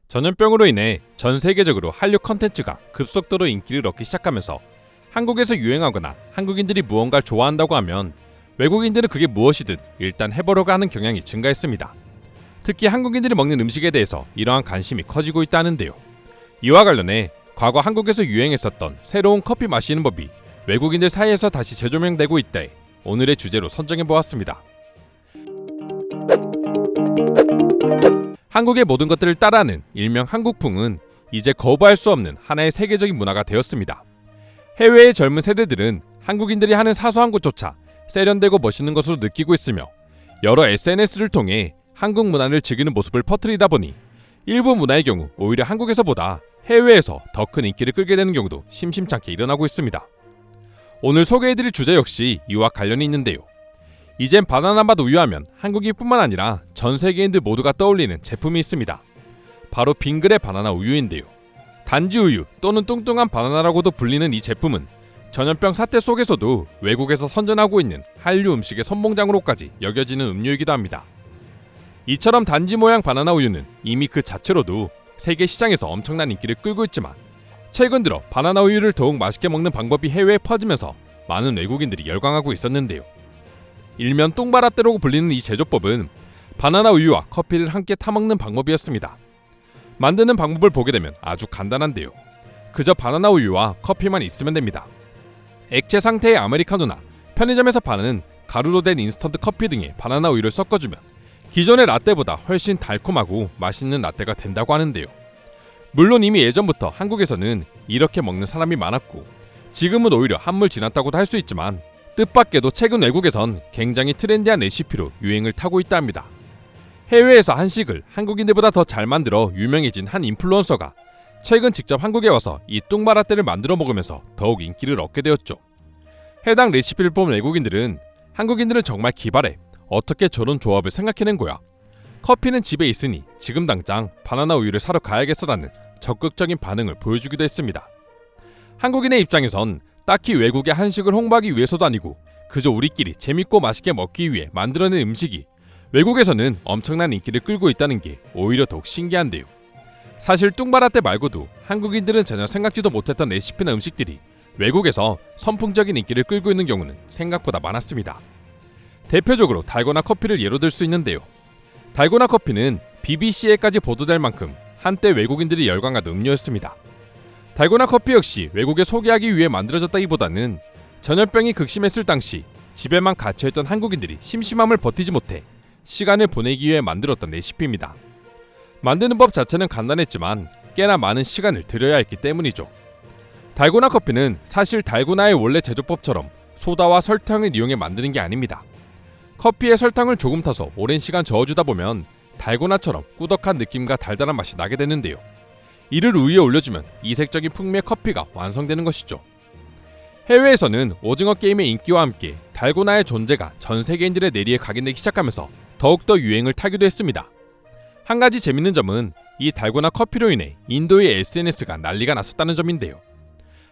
전염병으로 인해 전 세계적으로 한류 컨텐츠가 급속도로 인기를 얻기 시작하면서 한국에서 유행하거나 한국인들이 무언가를 좋아한다고 하면 외국인들은 그게 무엇이든 일단 해보려고 하는 경향이 증가했습니다. 특히 한국인들이 먹는 음식에 대해서 이러한 관심이 커지고 있다는데요. 이와 관련해 과거 한국에서 유행했었던 새로운 커피 마시는 법이 외국인들 사이에서 다시 재조명되고 있대 오늘의 주제로 선정해보았습니다. 한국의 모든 것들을 따라하는 일명 한국풍은 이제 거부할 수 없는 하나의 세계적인 문화가 되었습니다. 해외의 젊은 세대들은 한국인들이 하는 사소한 것조차 세련되고 멋있는 것으로 느끼고 있으며 여러 SNS를 통해 한국 문화를 즐기는 모습을 퍼뜨리다 보니 일부 문화의 경우 오히려 한국에서보다 해외에서 더 큰 인기를 끌게 되는 경우도 심심찮게 일어나고 있습니다. 오늘 소개해드릴 주제 역시 이와 관련이 있는데요. 이젠 바나나맛 우유하면 한국인뿐만 아니라 전 세계인들 모두가 떠올리는 제품이 있습니다. 바로 빙그레 바나나 우유인데요. 단지 우유 또는 뚱뚱한 바나나라고도 불리는 이 제품은 전염병 사태 속에서도 외국에서 선전하고 있는 한류 음식의 선봉장으로까지 여겨지는 음료이기도 합니다. 이처럼 단지 모양 바나나 우유는 이미 그 자체로도 세계 시장에서 엄청난 인기를 끌고 있지만 최근 들어 바나나 우유를 더욱 맛있게 먹는 방법이 해외에 퍼지면서 많은 외국인들이 열광하고 있었는데요. 일명 뚱바라떼라고 불리는 이 제조법은 바나나 우유와 커피를 함께 타먹는 방법이었습니다. 만드는 방법을 보게 되면 아주 간단한데요. 그저 바나나 우유와 커피만 있으면 됩니다. 액체 상태의 아메리카노나 편의점에서 파는 가루로 된 인스턴트 커피 등에 바나나 우유를 섞어주면 기존의 라떼보다 훨씬 달콤하고 맛있는 라떼가 된다고 하는데요. 물론 이미 예전부터 한국에서는 이렇게 먹는 사람이 많았고 지금은 오히려 한물 지났다고도 할 수 있지만 뜻밖에도 최근 외국에선 굉장히 트렌디한 레시피로 유행을 타고 있다 합니다. 해외에서 한식을 한국인들보다 더 잘 만들어 유명해진 한 인플루언서가 최근 직접 한국에 와서 이 뚱바라떼를 만들어 먹으면서 더욱 인기를 얻게 되었죠. 해당 레시피를 본 외국인들은 한국인들은 정말 기발해. 어떻게 저런 조합을 생각해낸 거야? 커피는 집에 있으니 지금 당장 바나나 우유를 사러 가야겠어라는 적극적인 반응을 보여주기도 했습니다. 한국인의 입장에선 딱히 외국의 한식을 홍보하기 위해서도 아니고 그저 우리끼리 재밌고 맛있게 먹기 위해 만들어낸 음식이 외국에서는 엄청난 인기를 끌고 있다는 게 오히려 더욱 신기한데요. 사실 뚱바라떼 말고도 한국인들은 전혀 생각지도 못했던 레시피나 음식들이 외국에서 선풍적인 인기를 끌고 있는 경우는 생각보다 많았습니다. 대표적으로 달고나 커피를 예로 들 수 있는데요. 달고나 커피는 BBC에까지 보도될 만큼 한때 외국인들이 열광하던 음료였습니다. 달고나 커피 역시 외국에 소개하기 위해 만들어졌다기보다는 전염병이 극심했을 당시 집에만 갇혀있던 한국인들이 심심함을 버티지 못해 시간을 보내기 위해 만들었던 레시피입니다. 만드는 법 자체는 간단했지만 꽤나 많은 시간을 들여야 했기 때문이죠. 달고나 커피는 사실 달고나의 원래 제조법처럼 소다와 설탕을 이용해 만드는 게 아닙니다. 커피에 설탕을 조금 타서 오랜 시간 저어주다 보면 달고나처럼 꾸덕한 느낌과 달달한 맛이 나게 되는데요. 이를 우유에 올려주면 이색적인 풍미의 커피가 완성되는 것이죠. 해외에서는 오징어 게임의 인기와 함께 달고나의 존재가 전 세계인들의 내리에 각인되기 시작하면서 더욱더 유행을 타기도 했습니다. 한 가지 재밌는 점은 이 달고나 커피로 인해 인도의 SNS가 난리가 났었다는 점인데요.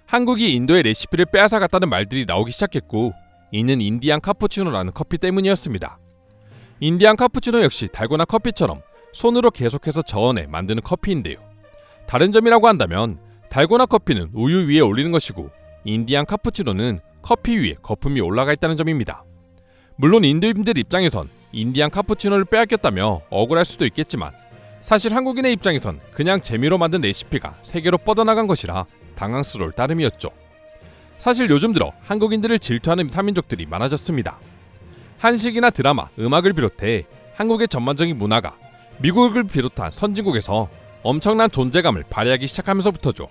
한국이 인도의 레시피를 빼앗아갔다는 말들이 나오기 시작했고 이는 인디안 카푸치노라는 커피 때문이었습니다. 인디안 카푸치노 역시 달고나 커피처럼 손으로 계속해서 저어내 만드는 커피인데요. 다른 점이라고 한다면 달고나 커피는 우유 위에 올리는 것이고 인디안 카푸치노는 커피 위에 거품이 올라가 있다는 점입니다. 물론 인도인들 입장에선 인디안 카푸치노를 빼앗겼다며 억울할 수도 있겠지만 사실 한국인의 입장에선 그냥 재미로 만든 레시피가 세계로 뻗어나간 것이라 당황스러울 따름이었죠. 사실 요즘 들어 한국인들을 질투하는 타민족들이 많아졌습니다. 한식이나 드라마, 음악을 비롯해 한국의 전반적인 문화가 미국을 비롯한 선진국에서 엄청난 존재감을 발휘하기 시작하면서부터죠.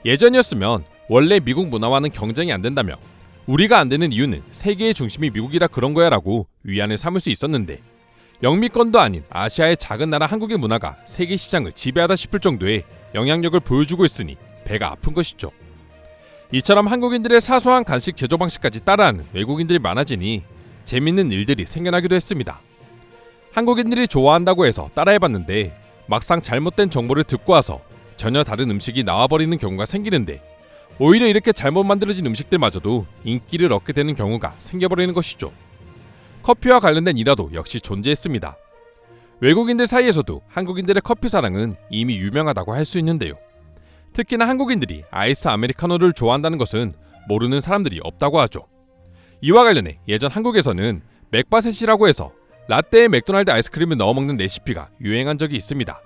예전이었으면 원래 미국 문화와는 경쟁이 안 된다며 우리가 안 되는 이유는 세계의 중심이 미국이라 그런 거야 라고 위안을 삼을 수 있었는데 영미권도 아닌 아시아의 작은 나라 한국의 문화가 세계 시장을 지배하다 싶을 정도의 영향력을 보여주고 있으니 배가 아픈 것이죠. 이처럼 한국인들의 사소한 간식 제조 방식까지 따라하는 외국인들이 많아지니 재밌는 일들이 생겨나기도 했습니다. 한국인들이 좋아한다고 해서 따라해봤는데 막상 잘못된 정보를 듣고 와서 전혀 다른 음식이 나와버리는 경우가 생기는데 오히려 이렇게 잘못 만들어진 음식들마저도 인기를 얻게 되는 경우가 생겨버리는 것이죠. 커피와 관련된 일화도 역시 존재했습니다. 외국인들 사이에서도 한국인들의 커피 사랑은 이미 유명하다고 할 수 있는데요. 특히나 한국인들이 아이스 아메리카노를 좋아한다는 것은 모르는 사람들이 없다고 하죠. 이와 관련해 예전 한국에서는 맥바셋이라고 해서 라떼에 맥도날드 아이스크림을 넣어 먹는 레시피가 유행한 적이 있습니다.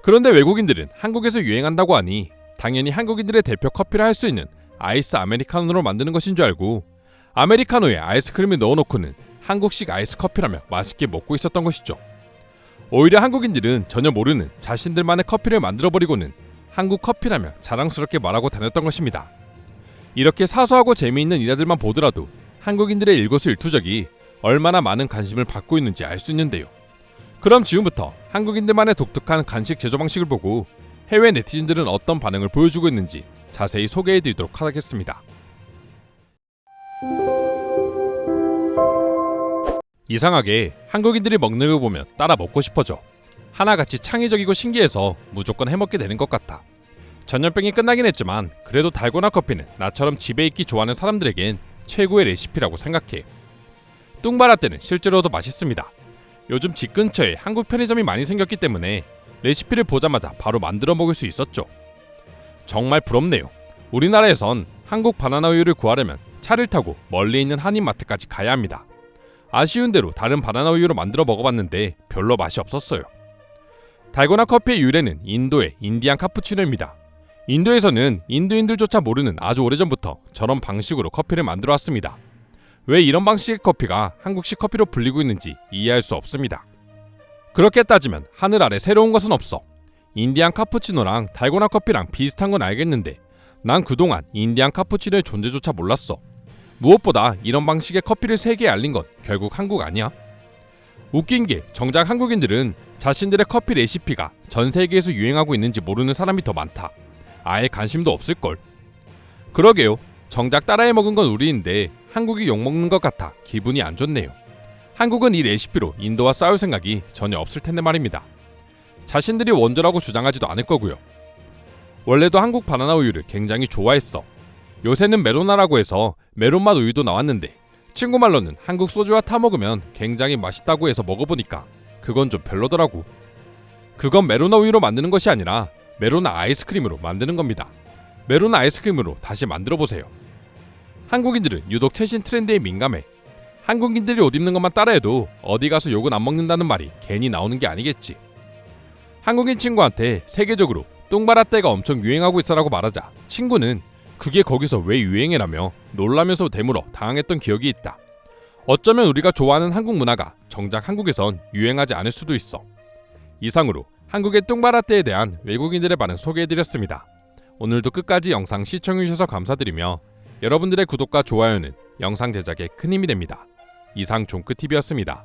그런데 외국인들은 한국에서 유행한다고 하니 당연히 한국인들의 대표 커피라 할 수 있는 아이스 아메리카노로 만드는 것인 줄 알고 아메리카노에 아이스크림을 넣어놓고는 한국식 아이스 커피라며 맛있게 먹고 있었던 것이죠. 오히려 한국인들은 전혀 모르는 자신들만의 커피를 만들어버리고는 한국 커피라며 자랑스럽게 말하고 다녔던 것입니다. 이렇게 사소하고 재미있는 일화들만 보더라도 한국인들의 일거수일투족이 얼마나 많은 관심을 받고 있는지 알 수 있는데요. 그럼 지금부터 한국인들만의 독특한 간식 제조 방식을 보고 해외 네티즌들은 어떤 반응을 보여주고 있는지 자세히 소개해드리도록 하겠습니다. 이상하게 한국인들이 먹는 걸 보면 따라 먹고 싶어져. 하나같이 창의적이고 신기해서 무조건 해먹게 되는 것 같아. 전염병이 끝나긴 했지만 그래도 달고나 커피는 나처럼 집에 있기 좋아하는 사람들에겐 최고의 레시피라고 생각해. 뚱바라떼는 실제로도 맛있습니다. 요즘 집 근처에 한국 편의점이 많이 생겼기 때문에 레시피를 보자마자 바로 만들어 먹을 수 있었죠. 정말 부럽네요. 우리나라에선 한국 바나나 우유를 구하려면 차를 타고 멀리 있는 한인마트까지 가야 합니다. 아쉬운 대로 다른 바나나 우유로 만들어 먹어봤는데 별로 맛이 없었어요. 달고나 커피의 유래는 인도의 인디안 카푸치노입니다. 인도에서는 인도인들조차 모르는 아주 오래전부터 저런 방식으로 커피를 만들어 왔습니다. 왜 이런 방식의 커피가 한국식 커피로 불리고 있는지 이해할 수 없습니다. 그렇게 따지면 하늘 아래 새로운 것은 없어. 인디안 카푸치노랑 달고나 커피랑 비슷한 건 알겠는데 난 그동안 인디안 카푸치노의 존재조차 몰랐어. 무엇보다 이런 방식의 커피를 세계에 알린 건 결국 한국 아니야? 웃긴 게 정작 한국인들은 자신들의 커피 레시피가 전 세계에서 유행하고 있는지 모르는 사람이 더 많다. 아예 관심도 없을걸. 그러게요. 정작 따라해 먹은 건 우리인데 한국이 욕먹는 것 같아 기분이 안 좋네요. 한국은 이 레시피로 인도와 싸울 생각이 전혀 없을 텐데 말입니다. 자신들이 원조라고 주장하지도 않을 거고요. 원래도 한국 바나나 우유를 굉장히 좋아했어. 요새는 메로나라고 해서 메론맛 우유도 나왔는데 친구 말로는 한국 소주와 타 먹으면 굉장히 맛있다고 해서 먹어보니까 그건 좀 별로더라고. 그건 메로나 우유로 만드는 것이 아니라 메로나 아이스크림으로 만드는 겁니다. 메로나 아이스크림으로 다시 만들어보세요. 한국인들은 유독 최신 트렌드에 민감해. 한국인들이 옷 입는 것만 따라해도 어디 가서 욕은 안 먹는다는 말이 괜히 나오는 게 아니겠지. 한국인 친구한테 세계적으로 뚱바라떼가 엄청 유행하고 있어라고 말하자 친구는 그게 거기서 왜 유행해라며 놀라면서 되물어 당황했던 기억이 있다. 어쩌면 우리가 좋아하는 한국 문화가 정작 한국에선 유행하지 않을 수도 있어. 이상으로 한국의 뚱바라떼에 대한 외국인들의 반응 소개해드렸습니다. 오늘도 끝까지 영상 시청해주셔서 감사드리며 여러분들의 구독과 좋아요는 영상 제작에 큰 힘이 됩니다. 이상 종크TV였습니다.